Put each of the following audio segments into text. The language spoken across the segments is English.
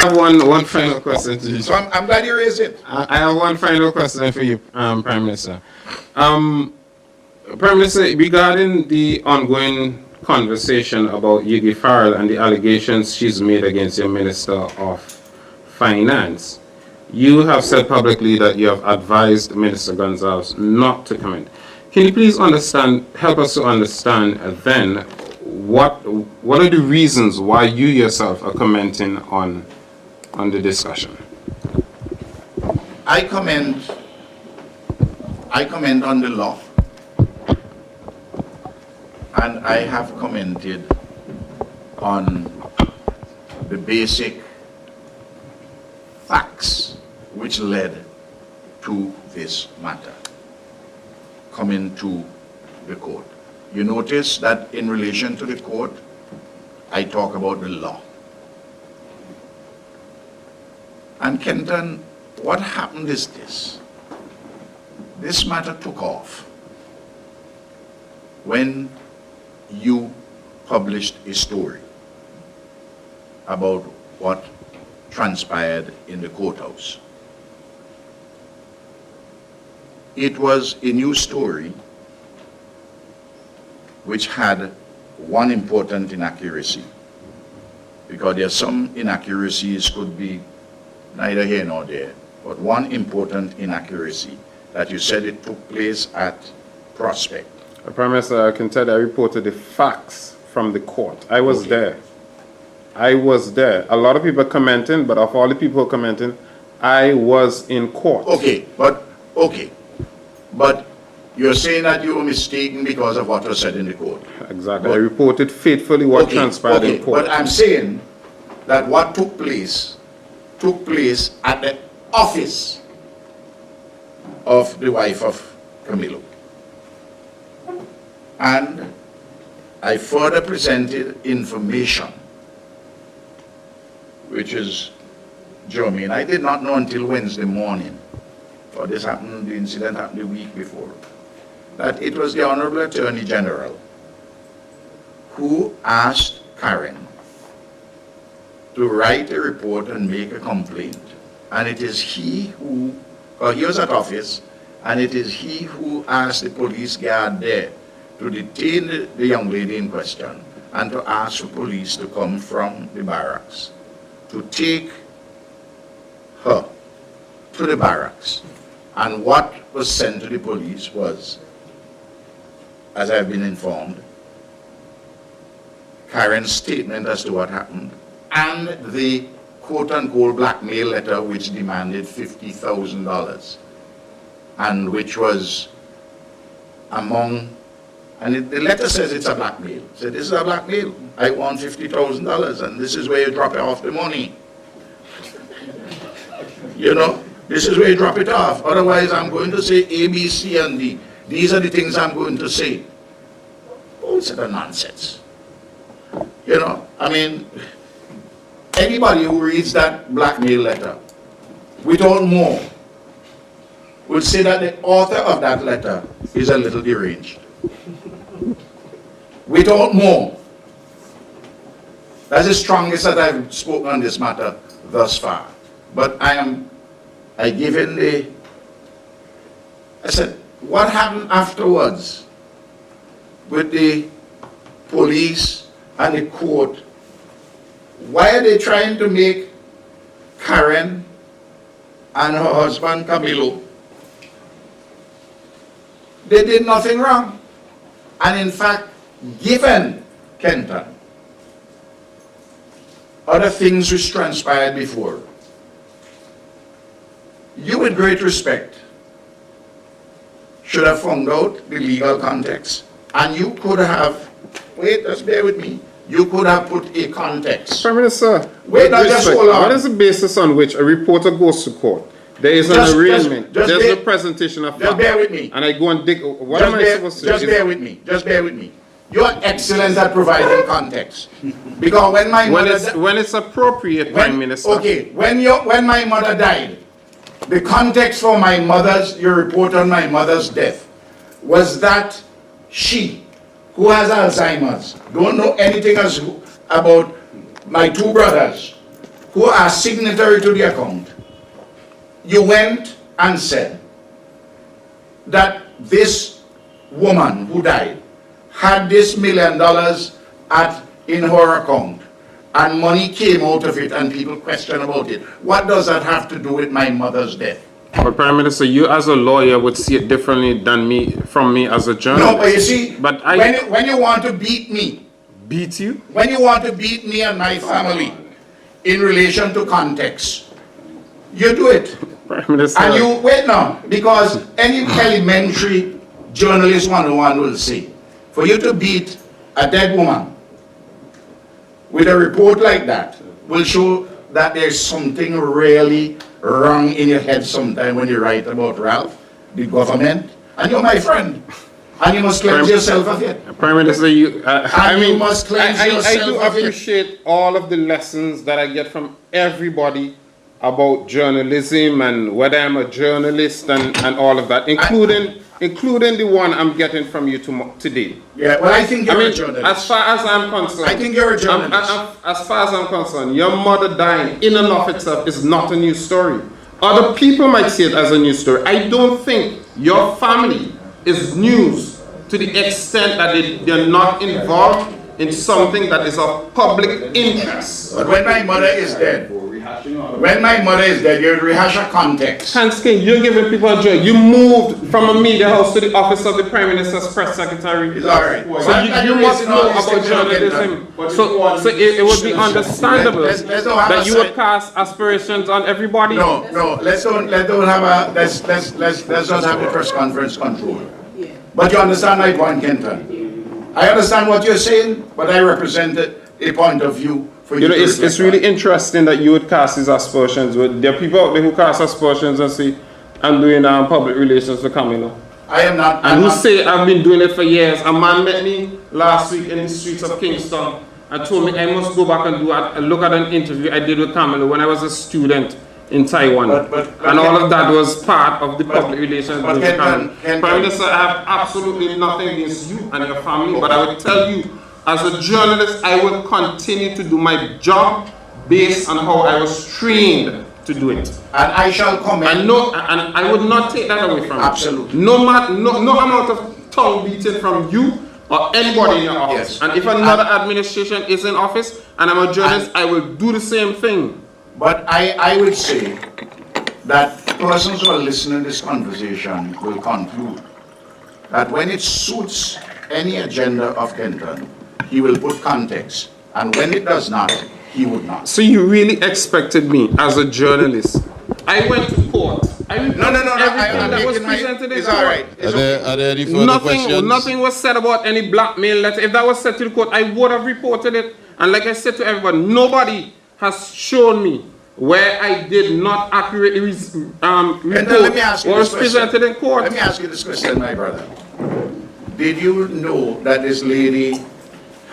have one final question to you. So I'm glad you raised it. I have one final question for you, Prime Minister. Prime Minister, regarding the ongoing conversation about Yigi Farrell and the allegations she's made against your Minister of Finance, you have said publicly that you have advised Minister Gonsalves not to comment. Can you please help us to understand then what are the reasons why you yourself are commenting on the discussion? I comment on the law, and I have commented on the basic facts which led to this matter coming to the court. You notice that in relation to the court, I talk about the law. And Kenton, what happened is this. This matter took off when you published a story about what transpired in the courthouse. It was a new story which had one important inaccuracy, because there are some inaccuracies could be neither here nor there, but one important inaccuracy that you said it took place at Prospect. Prime Minister, I can tell you I reported the facts from the court. I was there. I was there. A lot of people commenting, but of all the people commenting, I was in court. Okay, but you're saying that you were mistaken because of what was said in the court. Exactly. I reported faithfully what transpired in court. But I'm saying that what took place at the office of the wife of Camilo. And I further presented information which is germane. I did not know until Wednesday morning, for this happened, the incident happened the week before, that it was the Honorable Attorney General who asked Karen to write a report and make a complaint. And it is he who, he was at office, and it is he who asked the police guard there to detain the young lady in question and to ask for police to come from the barracks to take her to the barracks. And what was sent to the police was, as I've been informed, Karen's statement as to what happened and the quote-unquote blackmail letter which demanded $50,000 and which was among, and the letter says it's a blackmail. So this is a blackmail. I want $50,000 and this is where you drop off the money. You know, this is where you drop it off. Otherwise I'm going to say A, B, C, and D. These are the things I'm going to say. All sort of nonsense. You know, I mean, anybody who reads that blackmail letter without more will say that the author of that letter is a little deranged. Without more. That's the strongest that I've spoken on this matter thus far. But I said, what happened afterwards with the police and the court? Why are they trying to make Karen and her husband Camilo? They did nothing wrong. And in fact, given Kenton other things which transpired before, you with great respect should have found out the legal context, and you could have, wait, just bear with me, you could have put a context. Prime Minister, wait, now just hold on. What is the basis on which a reporter goes to court? There is an arraignment, there's a presentation of facts. Just bear with me. And I go and dig, what am I supposed to do? Just bear with me, just bear with me. You're excellent at providing context. Because when my mother... When it's appropriate, Prime Minister. Okay, when my mother died, the context for my mother's, your report on my mother's death, was that she, who has Alzheimer's, don't know anything about my two brothers, who are signatory to the account, you went and said that this woman who died had this $1 million in her account, and money came out of it, and people question about it. What does that have to do with my mother's death? But Prime Minister, you as a lawyer would see it differently than me as a journalist. No, but you see, but when you want to beat me, beat you? when you want to beat me and my family in relation to context, you do it. Prime Minister. And you, wait now, because any elementary journalist 101 will say, for you to beat a dead woman with a report like that will show that there's something really wrong in your head sometime when you write about Ralph, the government, and you're my friend. And you must cleanse yourself of it. Prime Minister, you must cleanse yourself I do of it. appreciate all of the lessons that I get from everybody about journalism and whether I'm a journalist and all of that, including the one I'm getting from you today. Yeah, well, I think you're a journalist. As far as I'm concerned, I think you're a journalist. As far as I'm concerned, your mother dying in and of itself is not a news story. Other people might see it as a news story. I don't think your family is news to the extent that they're not involved in something that is of public interest. But when my mother is dead, you rehash a context. Hanskin, you're giving people joy. You moved from a media house to the office of the Prime Minister's press secretary. It's all right. So you must know about journalism. So it would be understandable that you would cast aspirations on everybody. No, let's not have the press conference control. But you understand my point, Kenton. I understand what you're saying, but I represent a point of view. You know, it's really interesting that you would cast these aspersions. There are people out there who cast aspersions and say, I'm doing public relations for Camilo. I am not. And who say, I've been doing it for years. A man met me last week in the streets of Kingston and told me I must go back and look at an interview I did with Camilo when I was a student in Taiwan. And all of that was part of the public relations. Prime Minister, I have absolutely nothing against you and your family, but I will tell you, as a journalist, I will continue to do my job based on how I was trained to do it. And I shall comment. And I would not take that away from you. Absolutely. No amount of tongue beating from you or anybody in your office. Yes. And if another administration is in office and I'm a journalist, I will do the same thing. But I would say that persons who are listening to this conversation will conclude that when it suits any agenda of Kenton, he will put context, and when it does not, he would not. So you really expected me as a journalist? I went to court. No. Everything that was presented in it's court. all right. Are there any further questions? Nothing was said about any blackmail letter. If that was said to the court, I would have reported it. And like I said to everybody, nobody has shown me where I did not accurately report what was presented in court. Let me ask you this question, my brother. Did you know that this lady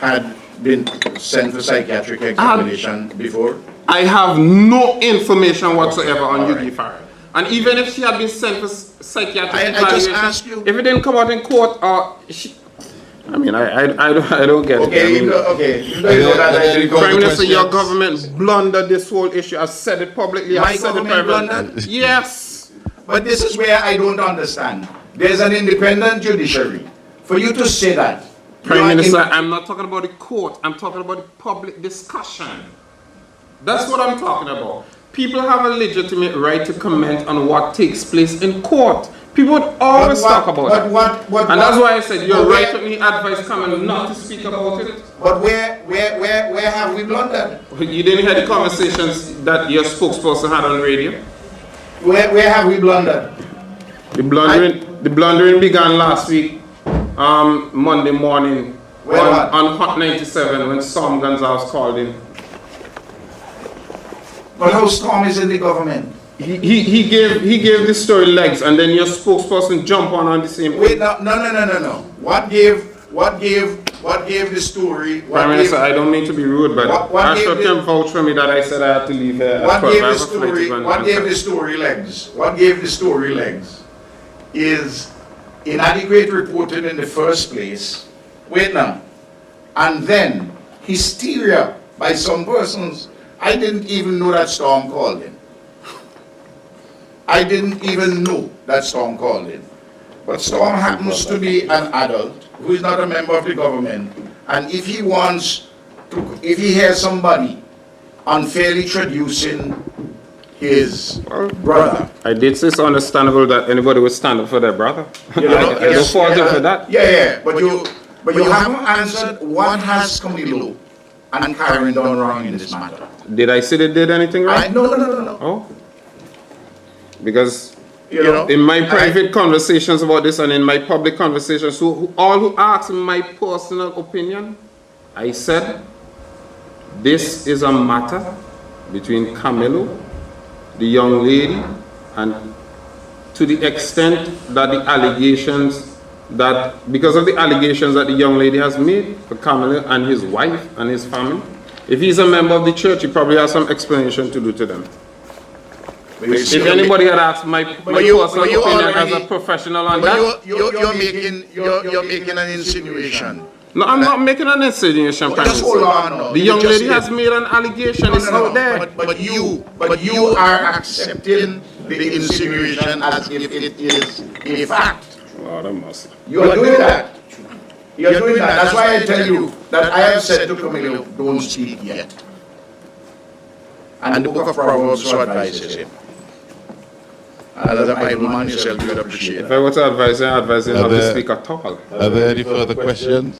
had been sent for psychiatric examination before? I have no information whatsoever on Yugi Farrell. And even if she had been sent for psychiatric evaluation, I just asked you. If it didn't come out in court, I don't get it. Prime Minister, your government blundered this whole issue. I've said it publicly. My government blundered? Yes. But this is where I don't understand. There's an independent judiciary. For you to say that. Prime Minister, I'm not talking about the court. I'm talking about the public discussion. That's what I'm talking about. People have a legitimate right to comment on what takes place in court. People would always talk about it. And that's why I said you're right with me, advice coming not to speak about it. But where have we blundered? You didn't hear the conversations that your spokesperson had on radio? Where have we blundered? The blundering began last week, Monday morning on Hot 97 when Sam Gonsalves called in. But how Storm is in the government? He gave the story legs, and then your spokesperson jumped on the same. Wait, no. What gave the story? Prime Minister, I don't mean to be rude, but Ashford can vouch for me that I said I had to leave here. What gave the story legs? What gave the story legs is inadequate reporting in the first place. Wait now, and then hysteria by some persons I didn't even know that Storm called in. I didn't even know that Storm called in. But Storm happens to be an adult who is not a member of the government, and if he wants to, if he hears somebody unfairly traducing his brother. I did say it's understandable that anybody would stand up for their brother. You know, I don't fault him for that. Yeah, but you haven't answered what has Camilo and Karen done wrong in this matter. Did I say they did anything wrong? No. Oh. Because You know, in my private conversations about this and in my public conversations, all who ask my personal opinion, I said, this is a matter between Camilo, the young lady, and to the extent that the allegations that, because of the allegations that the young lady has made for Camilo and his wife and his family, if he's a member of the church, he probably has some explanation to do to them. If anybody had asked my personal opinion as a professional on that. You're making an insinuation. No, I'm not making an insinuation. Just hold on now. The young lady has made an allegation. It's out there. But you are accepting the insinuation as if it is a fact. Lord have mercy. You are doing that. You're doing that. That's why I tell you that I have said to Camilo, don't speak yet. And the book of Proverbs so advises him. As a Bible man yourself, you would appreciate If that. I were to advise him, I'd advise him not to there- speak at all. Are there any further questions?